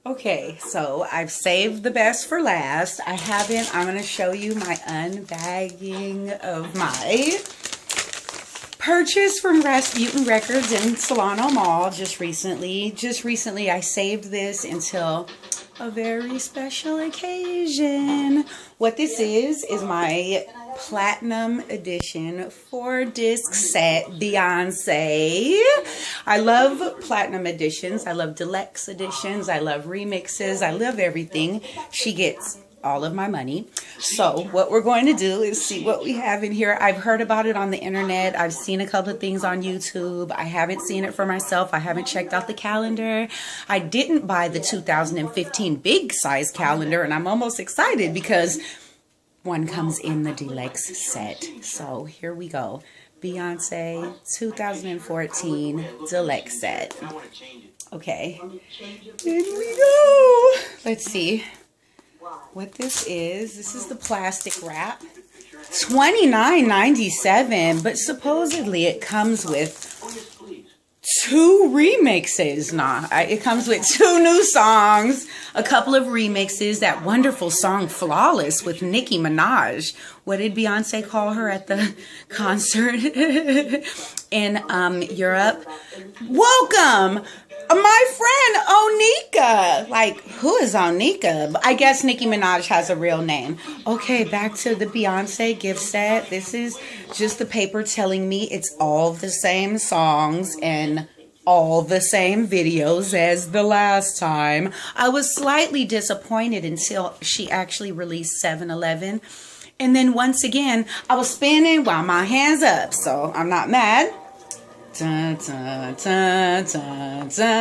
Okay, so I've saved the best for last. I'm going to show you my unbagging of my purchase from Rasputin Records in Solano Mall just recently. I saved this until a very special occasion. What this is my platinum edition 4-disc set Beyonce. I love platinum editions. I love deluxe editions. I love remixes. I love everything. She gets all of my money. So what we're going to do is see what we have in here. I've heard about it on the internet. I've seen a couple of things on YouTube. I haven't seen it for myself. I haven't checked out the calendar. I didn't buy the 2015 big size calendar, and I'm almost excited because one comes in the deluxe set. So here we go. Beyonce 2014 deluxe set. Okay. Here we go. Let's see what this is. This is the plastic wrap. $29.97, but supposedly it comes with 2 remixes. Nah, it comes with 2 new songs, a couple of remixes, that wonderful song Flawless with Nicki Minaj. What did Beyonce call her at the concert in Europe? Welcome, my friend Onika. Like, who is Onika? I guess Nicki Minaj has a real name. Okay, back to the Beyonce gift set. This is just the paper telling me it's all the same songs and all the same videos as the last time. I was slightly disappointed until she actually released 7-Eleven. And then once again, I was spinning while my hands up, so I'm not mad. Dun, dun, dun, dun, dun.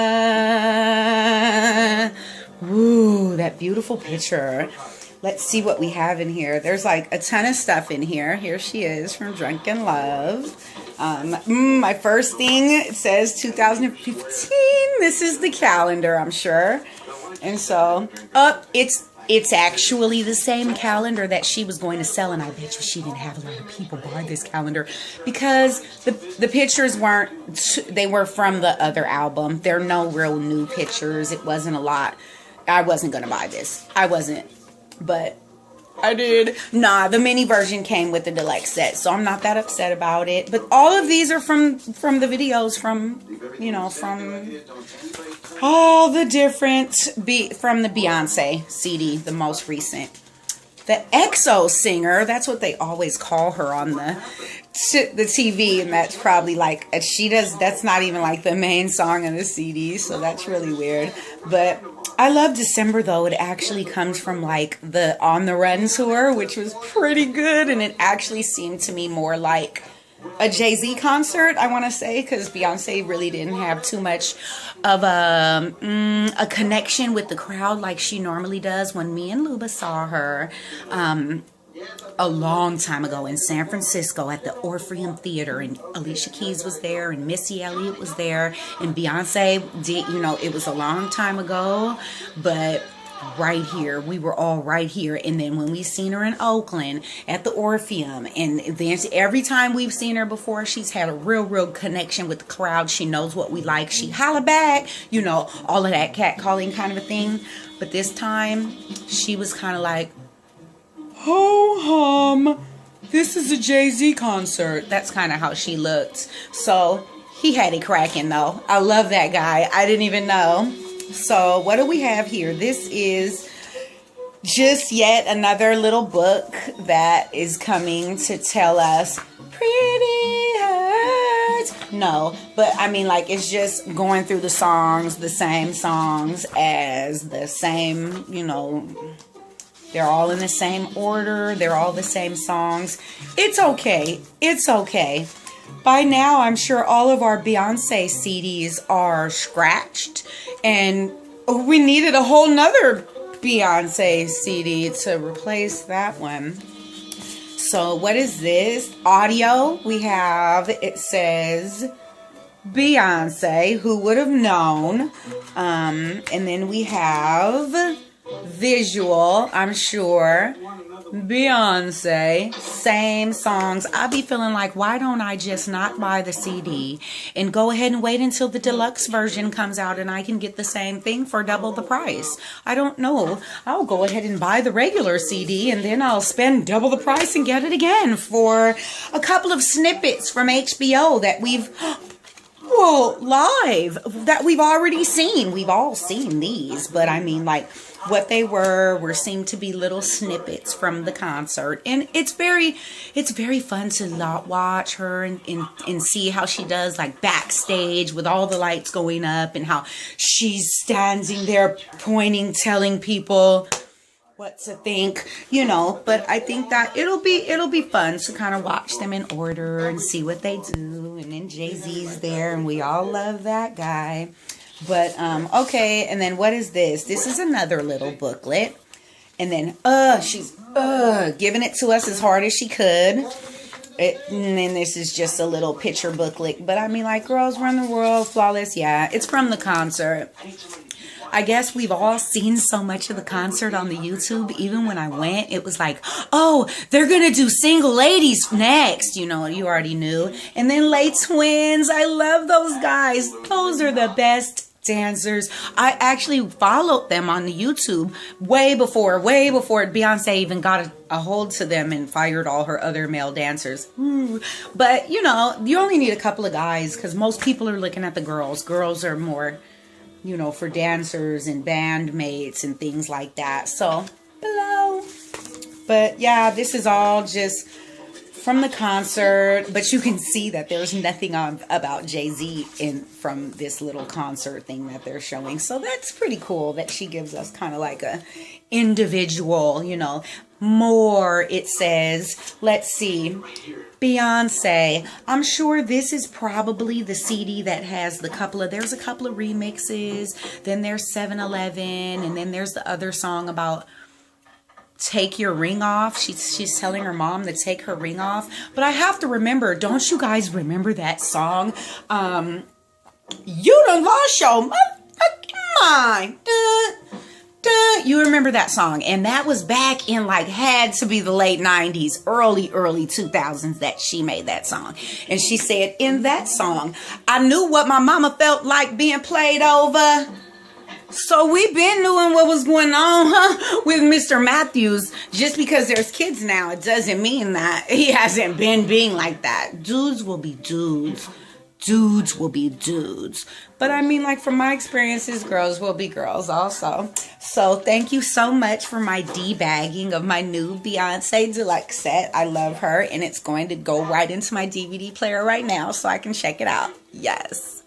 Ooh, that beautiful picture. Let's see what we have in here. There's like a ton of stuff in here. Here she is from Drunken Love. My first thing, it says 2015. This is the calendar, I'm sure. And so, it's actually the same calendar that she was going to sell, and I bet you she didn't have a lot of people buy this calendar because the pictures they were from the other album. There are no real new pictures. It wasn't a lot. I wasn't going to buy this. I wasn't, but I did. Nah, the mini version came with the deluxe set, so I'm not that upset about it. But all of these are from the videos, from all the different, from the Beyonce CD, the most recent. The EXO singer, that's what they always call her on the TV, and that's probably like, that's not even like the main song on the CD, so that's really weird. But I love December, though. It actually comes from like the On the Run tour, which was pretty good, and it actually seemed to me more like a Jay-Z concert, I want to say, because Beyonce really didn't have too much of a connection with the crowd like she normally does. When me and Luba saw her a long time ago in San Francisco at the Orpheum Theater, and Alicia Keys was there and Missy Elliott was there, and Beyonce did, it was a long time ago, but right here, we were all right here. And then when we seen her in Oakland at the Orpheum, and then every time we've seen her before, she's had a real connection with the crowd. She knows what we like. She holla back, all of that catcalling kind of a thing. But this time, she was kind of like, ho-hum, this is a Jay-Z concert. That's kind of how she looked. So he had it cracking, though. I love that guy. I didn't even know. So what do we have here? This is just yet another little book that is coming to tell us pretty hurts. No, but I mean, like, it's just going through the songs, the same songs as the same, they're all in the same order. They're all the same songs. It's okay. It's okay. By now, I'm sure all of our Beyonce CDs are scratched, and we needed a whole nother Beyonce CD to replace that one. So what is this? Audio. We have, it says Beyonce, who would have known? And then we have visual, I'm sure. Beyonce, same songs. I be feeling like, why don't I just not buy the CD and go ahead and wait until the deluxe version comes out and I can get the same thing for double the price? I don't know. I'll go ahead and buy the regular CD and then I'll spend double the price and get it again for a couple of snippets from HBO that we've... Well, live, that we've already seen. We've all seen these, but I mean, like, what they were seemed to be little snippets from the concert. And it's very fun to watch her and see how she does, like, backstage with all the lights going up and how she's standing there pointing, telling people what to think, you know. But I think that it'll be fun to kind of watch them in order and see what they do. And then Jay-Z's there, and we all love that guy. But okay, and then what is this? This is another little booklet. And then she's giving it to us as hard as she could. And then this is just a little picture booklet. But I mean, like, Girls Run the World, Flawless, yeah, it's from the concert. I guess we've all seen so much of the concert on the YouTube. Even when I went, it was like, oh, they're going to do Single Ladies next. You know, you already knew. And then Lay Twins. I love those guys. Those are the best dancers. I actually followed them on the YouTube way before Beyonce even got a hold to them and fired all her other male dancers. But, you know, you only need a couple of guys because most people are looking at the girls. Girls are more, you know, for dancers and bandmates and things like that. So, hello. But yeah, this is all just from the concert. But you can see that there's nothing about Jay-Z from this little concert thing that they're showing. So that's pretty cool that she gives us kind of like a individual, you know, more. It says, let's see, Beyonce. I'm sure this is probably the CD that has there's a couple of remixes. Then there's 7-Eleven, and then there's the other song about take your ring off. She's telling her mom to take her ring off. But I have to remember, don't you guys remember that song? You done lost your motherfucking mind. You remember that song? And that was back in, like, had to be the late 90s, early 2000s that she made that song. And she said in that song, I knew what my mama felt like being played over. So we been knowing what was going on with Mr. Matthews. Just because there's kids now, it doesn't mean that he hasn't been being like that. Dudes will be dudes. Dudes will be dudes. But I mean, like, from my experiences, girls will be girls also. So thank you so much for my debagging of my new Beyonce deluxe set. I love her, and it's going to go right into my DVD player right now so I can check it out. Yes.